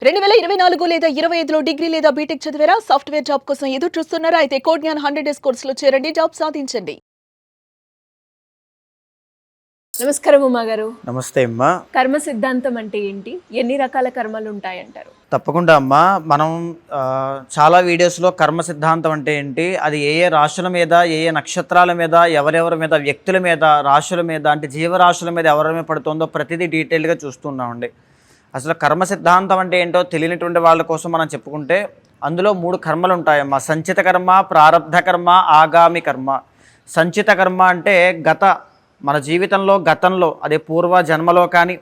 2024 లేదా 25లో డిగ్రీ లేదా బీటెక్ చదివారా? సాఫ్ట్‌వేర్ జాబ్ కోసం ఎదురు చూస్తున్నారా? అయితే కోడ్ జ్ఞాన్ 100 డేస్ కోర్సులో చేరండి, జాబ్ సాధించండి. నమస్కారం ఉమా గారు. నమస్తే అమ్మా. కర్మ సిద్ధాంతం అంటే ఏంటి? ఎన్ని రకాల కర్మలు ఉంటాయంటారు? తప్పకుండా అమ్మా. మనం చాలా వీడియోస్లో కర్మ సిద్ధాంతం అంటే ఏంటి, అది ఏ ఏ రాశుల మీద, ఏ ఏ నక్షత్రాల మీద, ఎవరెవరి మీద, వ్యక్తుల మీద, రాశుల మీద, అంటే జీవరాశుల మీద ఎవరి మీద పడుతుందో ప్రతిదీ డీటెయిల్గా చూస్తున్నామండి. అసలు కర్మ సిద్ధాంతం అంటే ఏంటో తెలియనటువంటి వాళ్ళ కోసం మనం చెప్పుకుంటే అందులో 3 కర్మలు ఉంటాయమ్మా. సంచిత కర్మ, ప్రారబ్ధ కర్మ, ఆగామి కర్మ. సంచిత కర్మ అంటే మన జీవితంలో గతంలో, అదే పూర్వ జన్మలో కానీ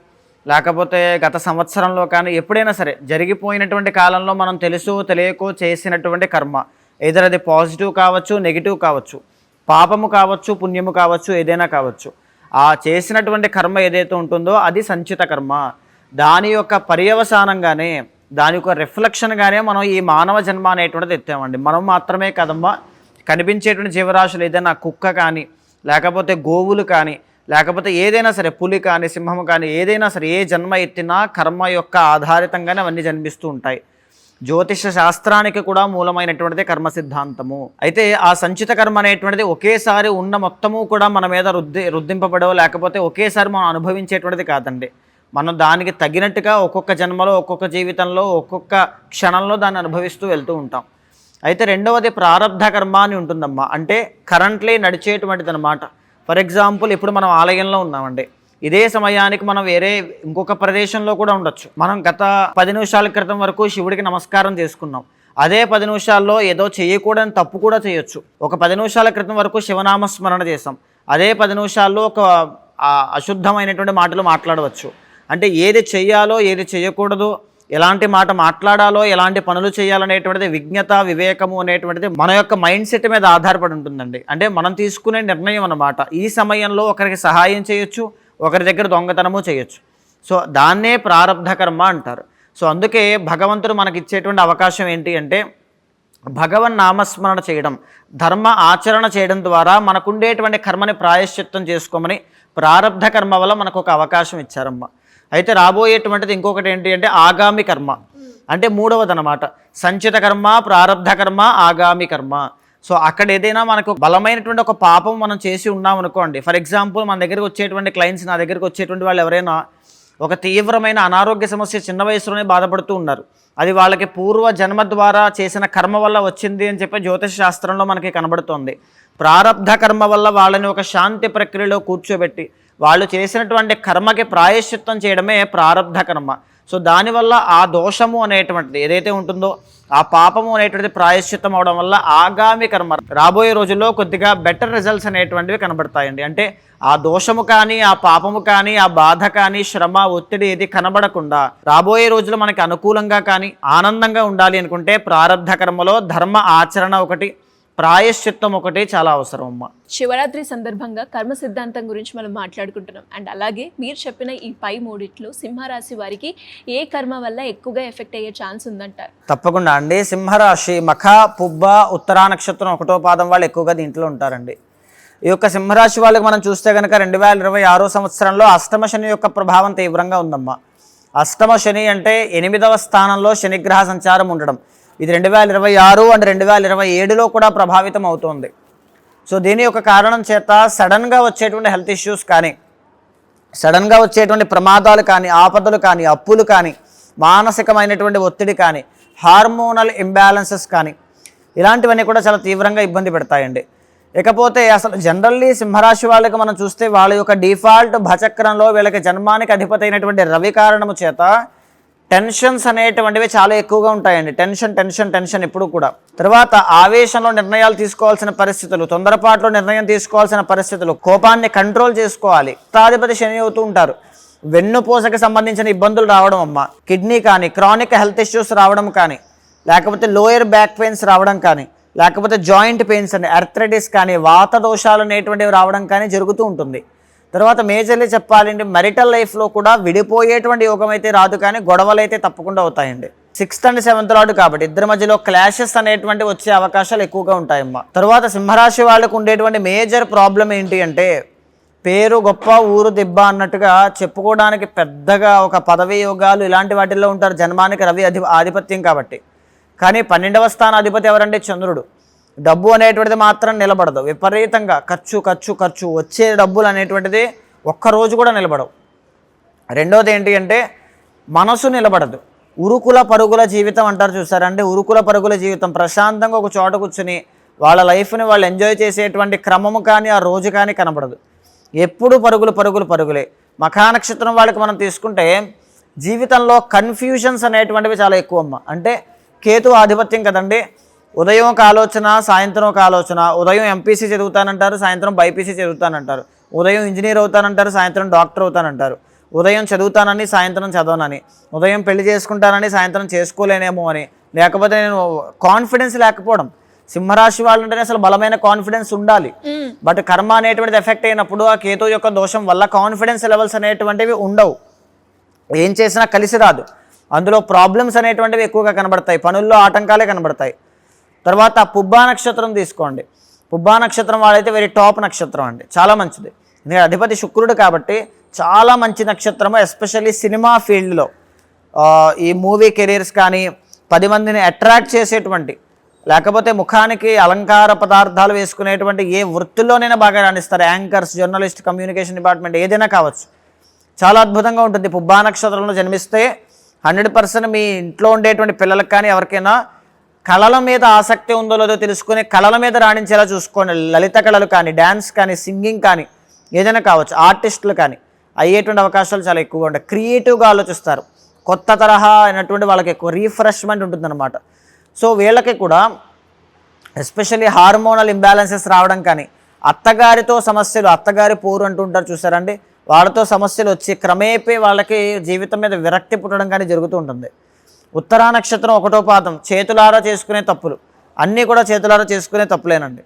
లేకపోతే గత సంవత్సరంలో కానీ ఎప్పుడైనా సరే జరిగిపోయినటువంటి కాలంలో మనం తెలుసో తెలియకో చేసినటువంటి కర్మ. ఏదైనా అది పాజిటివ్ కావచ్చు, నెగిటివ్ కావచ్చు, పాపము కావచ్చు, పుణ్యము కావచ్చు, ఏదైనా కావచ్చు. ఆ చేసినటువంటి కర్మ ఏదైతే ఉంటుందో అది సంచిత కర్మ. దాని యొక్క పర్యవసానంగానే, దాని యొక్క రిఫ్లెక్షన్గానే మనం ఈ మానవ జన్మ అనేటువంటిది ఎత్తామండి. మనం మాత్రమే కదమ్మా, కనిపించేటువంటి జీవరాశులు ఏదైనా కుక్క కానీ, లేకపోతే గోవులు కానీ, లేకపోతే ఏదైనా సరే పులి కానీ, సింహము కానీ, ఏదైనా సరే ఏ జన్మ ఎత్తినా కర్మ యొక్క ఆధారితంగానే అవన్నీ జన్మిస్తూ ఉంటాయి. జ్యోతిష శాస్త్రానికి కూడా మూలమైనటువంటిది కర్మ సిద్ధాంతము. అయితే ఆ సంచిత కర్మ అనేటువంటిది ఒకేసారి ఉన్న మొత్తము కూడా మన మీద రుద్దింపబడో లేకపోతే ఒకేసారి మనం అనుభవించేటువంటిది కాదండి. మనం దానికి తగినట్టుగా ఒక్కొక్క జన్మలో, ఒక్కొక్క జీవితంలో, ఒక్కొక్క క్షణంలో దాన్ని అనుభవిస్తూ వెళ్తూ ఉంటాం. అయితే రెండవది ప్రారబ్ధ కర్మ అని ఉంటుందమ్మా. అంటే కరెంట్లీ నడిచేటువంటిది అనమాట. ఫర్ ఎగ్జాంపుల్, ఇప్పుడు మనం ఆలయంలో ఉన్నామండి. ఇదే సమయానికి మనం వేరే ఇంకొక ప్రదేశంలో కూడా ఉండొచ్చు. మనం గత 10 నిమిషాల క్రితం వరకు శివుడికి నమస్కారం చేసుకున్నాం. అదే 10 నిమిషాల్లో ఏదో చేయకూడని తప్పు కూడా చేయొచ్చు. ఒక 10 నిమిషాల క్రితం వరకు శివనామస్మరణ చేసాం. అదే 10 నిమిషాల్లో ఒక అశుద్ధమైనటువంటి మాటలు మాట్లాడవచ్చు. అంటే ఏది చెయ్యాలో, ఏది చేయకూడదు, ఎలాంటి మాట మాట్లాడాలో, ఎలాంటి పనులు చేయాలనేటువంటిది విజ్ఞత, వివేకము అనేటువంటిది మన యొక్క మైండ్ సెట్ మీద ఆధారపడి ఉంటుందండి. అంటే మనం తీసుకునే నిర్ణయం అన్నమాట. ఈ సమయంలో ఒకరికి సహాయం చేయొచ్చు, ఒకరి దగ్గర దొంగతనము చేయొచ్చు. సో దాన్నే ప్రారబ్ధ కర్మ అంటారు. సో అందుకే భగవంతుడు మనకి ఇచ్చేటువంటి అవకాశం ఏంటి అంటే భగవన్ నామస్మరణ చేయడం, ధర్మ ఆచరణ చేయడం ద్వారా మనకుండేటువంటి కర్మని ప్రాయశ్చిత్తం చేసుకోమని ప్రారబ్ధ కర్మ వల్ల మనకు ఒక అవకాశం ఇచ్చారమ్మ. అయితే రాబోయేటువంటిది ఇంకొకటి ఏంటి అంటే ఆగామి కర్మ. అంటే మూడవది అనమాట. సంచిత కర్మ, ప్రారబ్ధ కర్మ, ఆగామి కర్మ. సో అక్కడ ఏదైనా మనకు బలమైనటువంటి ఒక పాపం మనం చేసి ఉన్నాం అనుకోండి. ఫర్ ఎగ్జాంపుల్, మన దగ్గరికి వచ్చేటువంటి క్లయింట్స్, నా దగ్గరికి వచ్చేటువంటి వాళ్ళు ఎవరైనా ఒక తీవ్రమైన అనారోగ్య సమస్య చిన్న వయసులోనే బాధపడుతూ ఉన్నారు. అది వాళ్ళకి పూర్వ జన్మ ద్వారా చేసిన కర్మ వల్ల వచ్చింది అని చెప్పి జ్యోతిష శాస్త్రంలో మనకి కనబడుతోంది. ప్రారబ్ధ కర్మ వల్ల వాళ్ళని ఒక శాంతి ప్రక్రియలో కూర్చోబెట్టి వాళ్ళు చేసినటువంటి కర్మకి ప్రాయశ్చిత్తం చేయడమే ప్రారబ్ధ కర్మ. సో దానివల్ల ఆ దోషము అనేటువంటిది ఏదైతే ఉంటుందో, ఆ పాపము అనేటువంటిది ప్రాయశ్చిత్తం అవడం వల్ల ఆగామి కర్మ రాబోయే రోజుల్లో కొద్దిగా బెటర్ రిజల్ట్స్ అనేటువంటివి కనబడతాయండి. అంటే ఆ దోషము కానీ, ఆ పాపము కానీ, ఆ బాధ కానీ, శ్రమ, ఒత్తిడి ఏది కనబడకుండా రాబోయే రోజులు మనకి అనుకూలంగా కానీ ఆనందంగా ఉండాలి అనుకుంటే ప్రారబ్ధ కర్మలో ధర్మ ఆచరణ ఒకటి, ప్రాయశ్చిత్తం ఒకటి చాలా అవసరం అమ్మ. శివరాత్రి సందర్భంగా కర్మ సిద్ధాంతం గురించి మనం మాట్లాడుకుంటున్నాం. అండ్ అలాగే మీరు చెప్పిన ఈ పై మూడిట్లో సింహరాశి వారికి ఏ కర్మ వల్ల ఎక్కువగా ఎఫెక్ట్ అయ్యే ఛాన్స్ ఉందంటారు? తప్పకుండా అండి. సింహరాశి మఖ, పుబ్బ, ఉత్తరా నక్షత్రం 1వ పాదం వాళ్ళు ఎక్కువగా దీంట్లో ఉంటారండి. ఈ యొక్క సింహరాశి వాళ్ళకి మనం చూస్తే కనుక 2026 సంవత్సరంలో అష్టమ శని యొక్క ప్రభావం తీవ్రంగా ఉందమ్మా. అష్టమ శని అంటే 8వ స్థానంలో శనిగ్రహ సంచారం ఉండడం. ఇది 2026 అండ్ 2027లో కూడా ప్రభావితం అవుతుంది. సో దీని యొక్క కారణం చేత సడన్గా వచ్చేటువంటి హెల్త్ ఇష్యూస్ కానీ, సడన్గా వచ్చేటువంటి ప్రమాదాలు కానీ, ఆపదలు కానీ, అప్పులు కానీ, మానసికమైనటువంటి ఒత్తిడి కానీ, హార్మోనల్ ఇంబ్యాలెన్సెస్ కానీ, ఇలాంటివన్నీ కూడా చాలా తీవ్రంగా ఇబ్బంది పెడతాయండి. ఇకపోతే అసలు జనరల్లీ సింహరాశి వాళ్ళకి మనం చూస్తే వాళ్ళ యొక్క డిఫాల్ట్ భచక్రంలో వీళ్ళకి జన్మానికి అధిపతి అయినటువంటి రవి కారణము చేత టెన్షన్స్ అనేటువంటివి చాలా ఎక్కువగా ఉంటాయండి. టెన్షన్ ఎప్పుడు కూడా. తర్వాత ఆవేశంలో నిర్ణయాలు తీసుకోవాల్సిన పరిస్థితులు, తొందరపాటులో నిర్ణయం తీసుకోవాల్సిన పరిస్థితులు, కోపాన్ని కంట్రోల్ చేసుకోవాలి. అష్టాధిపతి శని అవుతూ ఉంటారు. వెన్నుపూసకి సంబంధించిన ఇబ్బందులు రావడం అమ్మ, కిడ్నీ కానీ, క్రానిక్ హెల్త్ ఇష్యూస్ రావడం కానీ, లేకపోతే లోయర్ బ్యాక్ పెయిన్స్ రావడం కానీ, లేకపోతే జాయింట్ పెయిన్స్ అని, ఆర్థరైటిస్ కానీ, వాత దోషాలు అనేటువంటివి రావడం కానీ జరుగుతూ ఉంటుంది. తర్వాత మేజర్లీ చెప్పాలండి, మెరిటల్ లైఫ్లో కూడా విడిపోయేటువంటి యోగం అయితే రాదు, కానీ గొడవలు అయితే తప్పకుండా అవుతాయండి. 6th and 7th లార్డ్ కాబట్టి ఇద్దరి మధ్యలో క్లాషెస్ అనేటువంటి వచ్చే అవకాశాలు ఎక్కువగా ఉంటాయమ్మా. తర్వాత సింహరాశి వాళ్ళకు ఉండేటువంటి మేజర్ ప్రాబ్లం ఏంటి అంటే పేరు గొప్ప ఊరు దిబ్బ అన్నట్టుగా చెప్పుకోవడానికి పెద్దగా ఒక పదవి యోగాలు ఇలాంటి వాటిల్లో ఉంటారు జన్మానికి రవి ఆధిపత్యం కాబట్టి. కానీ 12వ స్థాన అధిపతి ఎవరంటే చంద్రుడు. డబ్బు అనేటువంటిది మాత్రం నిలబడదు, విపరీతంగా ఖర్చు ఖర్చు ఖర్చు, వచ్చే డబ్బులు అనేటువంటిది ఒక్కరోజు కూడా నిలబడవు. రెండోది ఏంటి అంటే మనసు నిలబడదు. ఉరుకుల పరుగుల జీవితం అంటారు చూసారంటే, ఉరుకుల పరుగుల జీవితం. ప్రశాంతంగా ఒక చోట కూర్చుని వాళ్ళ లైఫ్ని వాళ్ళు ఎంజాయ్ చేసేటువంటి క్రమము కానీ ఆ రోజు కానీ కనబడదు. ఎప్పుడు పరుగులు పరుగులు పరుగులే. మఖా నక్షత్రం వాళ్ళకి మనం తీసుకుంటే జీవితంలో కన్ఫ్యూజన్స్ అనేటువంటివి చాలా ఎక్కువ అమ్మ. అంటే కేతు ఆధిపత్యం కదండి. ఉదయం ఒక ఆలోచన, సాయంత్రం ఒక ఆలోచన. ఉదయం ఎంపీసీ చదువుతానంటారు, సాయంత్రం బైపీసీ చదువుతానంటారు. ఉదయం ఇంజనీర్ అవుతానంటారు, సాయంత్రం డాక్టర్ అవుతానంటారు. ఉదయం చదువుతానని, సాయంత్రం చదవనని. ఉదయం పెళ్లి చేసుకుంటానని, సాయంత్రం చేసుకోలేనేమో అని. లేకపోతే నేను కాన్ఫిడెన్స్ లేకపోవడం. సింహరాశి వాళ్ళు అంటేనే అసలు బలమైన కాన్ఫిడెన్స్ ఉండాలి. బట్ కర్మ అనేటువంటిది ఎఫెక్ట్ అయినప్పుడు ఆ కేతు యొక్క దోషం వల్ల కాన్ఫిడెన్స్ లెవెల్స్ అనేటువంటివి ఉండవు. ఏం చేసినా కలిసి రాదు. అందులో ప్రాబ్లమ్స్ అనేటువంటివి ఎక్కువగా కనబడతాయి, పనుల్లో ఆటంకాలే కనబడతాయి. తర్వాత పుబ్బా నక్షత్రం తీసుకోండి. పుబ్బా నక్షత్రం వాళ్ళైతే వెరీ టాప్ నక్షత్రం అండి, చాలా మంచిది. నేను అధిపతి శుక్రుడు కాబట్టి చాలా మంచి నక్షత్రము. ఎస్పెషల్లీ సినిమా ఫీల్డ్లో ఈ మూవీ కెరీర్స్ కానీ 10 మందిని అట్రాక్ట్ చేసేటువంటి, లేకపోతే ముఖానికి అలంకార పదార్థాలు వేసుకునేటువంటి ఏ వృత్తిలోనైనా బాగా రాణిస్తారు. యాంకర్స్, జర్నలిస్ట్, కమ్యూనికేషన్ డిపార్ట్మెంట్ ఏదైనా కావచ్చు. చాలా అద్భుతంగా ఉంటుంది. పుబ్బా నక్షత్రంలో జన్మిస్తే 100% మీ ఇంట్లో ఉండేటువంటి పిల్లలకు కానీ ఎవరికైనా కళల మీద ఆసక్తి ఉందో లేదో తెలుసుకుని కళల మీద రాణించేలా చూసుకోండి. లలిత కళలు కానీ, డ్యాన్స్ కానీ, సింగింగ్ కానీ ఏదైనా కావచ్చు, ఆర్టిస్టులు కానీ అయ్యేటువంటి అవకాశాలు చాలా ఎక్కువగా ఉంటాయి. క్రియేటివ్గా ఆలోచిస్తారు. కొత్త తరహా అయినటువంటి వాళ్ళకి ఎక్కువ రిఫ్రెష్మెంట్ ఉంటుందన్నమాట. సో వీళ్ళకి కూడా ఎస్పెషల్లీ హార్మోనల్ ఇంబ్యాలెన్సెస్ రావడం కానీ, అత్తగారితో సమస్యలు, అత్తగారి పోరు అంటుంటారు చూసారండి, వాళ్ళతో సమస్యలు వచ్చి క్రమేపీ వాళ్ళకి జీవితం మీద విరక్తి పుట్టడం కానీ జరుగుతూ ఉంటుంది. ఉత్తరా నక్షత్రం 1వ పాదం చేతులారా చేసుకునే తప్పులు అన్నీ కూడా చేతులారా చేసుకునే తప్పులేనండి.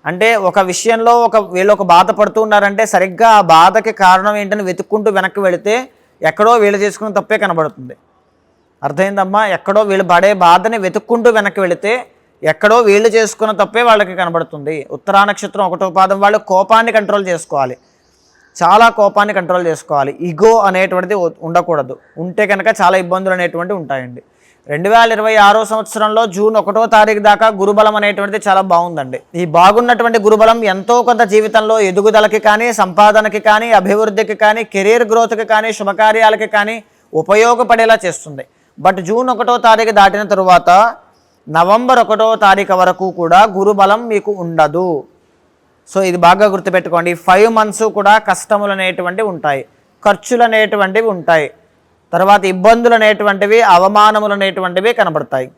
అంటే ఒక విషయంలో వీళ్ళు ఒక బాధ పడుతూ ఉన్నారంటే సరిగ్గా ఆ బాధకి కారణం ఏంటని వెతుక్కుంటూ వెనక్కి వెళితే ఎక్కడో వీళ్ళు చేసుకునే తప్పే కనబడుతుంది. అర్థమైందమ్మా? ఎక్కడో వీళ్ళు పడే బాధని వెతుక్కుంటూ వెనక్కి వెళితే ఎక్కడో వీళ్ళు చేసుకున్న తప్పే వాళ్ళకి కనబడుతుంది. ఉత్తరా నక్షత్రం 1వ పాదం వాళ్ళు కోపాన్ని కంట్రోల్ చేసుకోవాలి, చాలా కోపాన్ని కంట్రోల్ చేసుకోవాలి. ఈగో అనేటువంటిది ఉండకూడదు. ఉంటే కనుక చాలా ఇబ్బందులు అనేటువంటివి ఉంటాయండి. 2026 సంవత్సరంలో జూన్ 1వ తారీఖు దాకా గురుబలం అనేటువంటిది చాలా బాగుందండి. ఈ బాగున్నటువంటి గురుబలం ఎంతో కొంత జీవితంలో ఎదుగుదలకి కానీ, సంపాదనకి కానీ, అభివృద్ధికి కానీ, కెరీర్ గ్రోత్కి కానీ, శుభకార్యాలకి కానీ ఉపయోగపడేలా చేస్తుంది. బట్ జూన్ 1వ తారీఖు దాటిన తరువాత నవంబర్ 1వ తారీఖు వరకు కూడా గురుబలం మీకు ఉండదు. సో ఇది బాగా గుర్తుపెట్టుకోండి. 5 months కూడా కష్టములు అనేటువంటివి ఉంటాయి, ఖర్చులు అనేటువంటివి ఉంటాయి, తర్వాత ఇబ్బందులు అనేటువంటివి, అవమానములు అనేటువంటివి కనబడతాయి.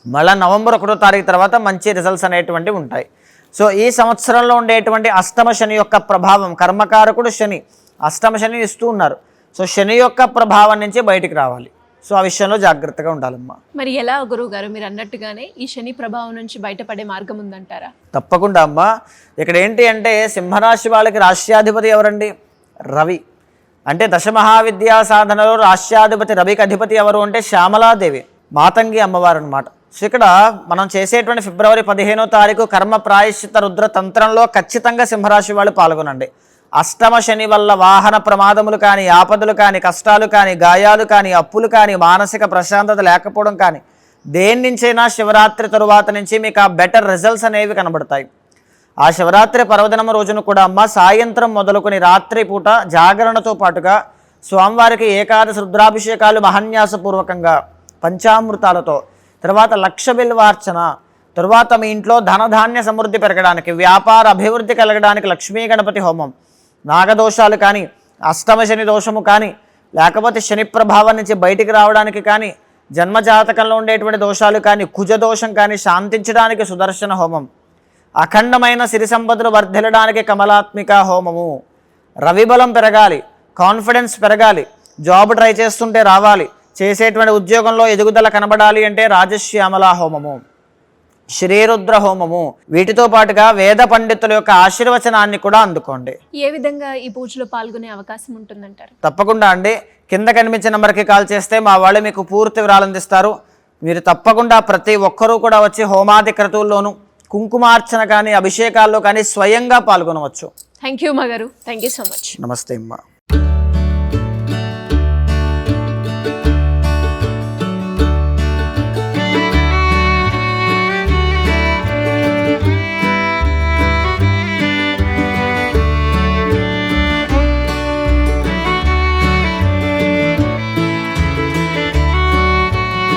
మళ్ళీ నవంబర్ 1వ తారీఖు తర్వాత మంచి రిజల్ట్స్ అనేటువంటివి ఉంటాయి. సో ఈ సంవత్సరంలో ఉండేటువంటి అష్టమ శని యొక్క ప్రభావం, కర్మకారకుడు శని, అష్టమ శని ఇస్తూ ఉన్నారు. సో శని యొక్క ప్రభావం నుంచి బయటికి రావాలి. సో ఆ విషయంలో జాగ్రత్తగా ఉండాలమ్మా. మరి ఎలా గురువు గారు మీరు అన్నట్టుగానే ఈ శని ప్రభావం నుంచి బయటపడే మార్గం ఉందంటారా? తప్పకుండా అమ్మా. ఇక్కడ ఏంటి అంటే సింహరాశి వాళ్ళకి రాష్ట్రాధిపతి ఎవరండి? రవి. అంటే దశమహావిద్యా సాధనలో రాష్ట్రాధిపతి రవికి అధిపతి ఎవరు అంటే శ్యామలాదేవి, మాతంగి అమ్మవారు అనమాట. సో ఇక్కడ మనం చేసేటువంటి ఫిబ్రవరి 15వ తారీఖు కర్మ ప్రాయశ్చిత రుద్ర తంత్రంలో ఖచ్చితంగా సింహరాశి వాళ్ళు పాల్గొనండి. అష్టమ శని వల్ల వాహన ప్రమాదములు కానీ, ఆపదలు కానీ, కష్టాలు కానీ, గాయాలు కానీ, అప్పులు కానీ, మానసిక ప్రశాంతత లేకపోవడం కానీ, దేని నుంచైనా శివరాత్రి తరువాత నుంచి మీకు ఆ బెటర్ రిజల్ట్స్ అనేవి కనబడతాయి. ఆ శివరాత్రి పర్వదినం రోజున కూడా అమ్మ సాయంత్రం మొదలుకొని రాత్రి పూట జాగరణతో పాటుగా స్వామివారికి ఏకాదశి రుద్రాభిషేకాలు మహాన్యాసపూర్వకంగా పంచామృతాలతో, తర్వాత లక్ష బిల్వార్చన, తరువాత మీ ఇంట్లో ధనధాన్య సమృద్ధి పెరగడానికి, వ్యాపార అభివృద్ధి కలగడానికి లక్ష్మీ గణపతి హోమం, నాగదోషాలు కానీ, అష్టమ శని దోషము కానీ, లేకపోతే శని ప్రభావం నుంచి బయటికి రావడానికి కానీ, జన్మజాతకంలో ఉండేటువంటి దోషాలు కానీ, కుజదోషం కానీ శాంతించడానికి సుదర్శన హోమం, అఖండమైన సిరి సంపదలు వర్ధిల్లడానికి కమలాత్మిక హోమము, రవిబలం పెరగాలి, కాన్ఫిడెన్స్ పెరగాలి, జాబ్ ట్రై చేస్తుంటే రావాలి, చేసేటువంటి ఉద్యోగంలో ఎదుగుదల కనబడాలి అంటే రాజశ్యామల హోమము, శ్రీరుద్ర హోమము, వీటితో పాటుగా వేద పండితుల యొక్క ఆశీర్వచనాన్ని కూడా అందుకోండి. ఏ విధంగా ఈ పూజలో పాల్గొనే అవకాశం ఉంటుందంటారు? తప్పకుండా అండి. కింద కనిపించే నెంబర్కి కాల్ చేస్తే మా వాళ్ళు మీకు పూర్తి వివరాలు అందిస్తారు. మీరు తప్పకుండా ప్రతి ఒక్కరూ కూడా వచ్చి హోమాది క్రతువుల్లోనూ కుంకుమార్చన కానీ అభిషేకాల్లో కానీ స్వయంగా పాల్గొనవచ్చు. థ్యాంక్ యూ మా గారు, థ్యాంక్ యూ సో మచ్. నమస్తే అమ్మా.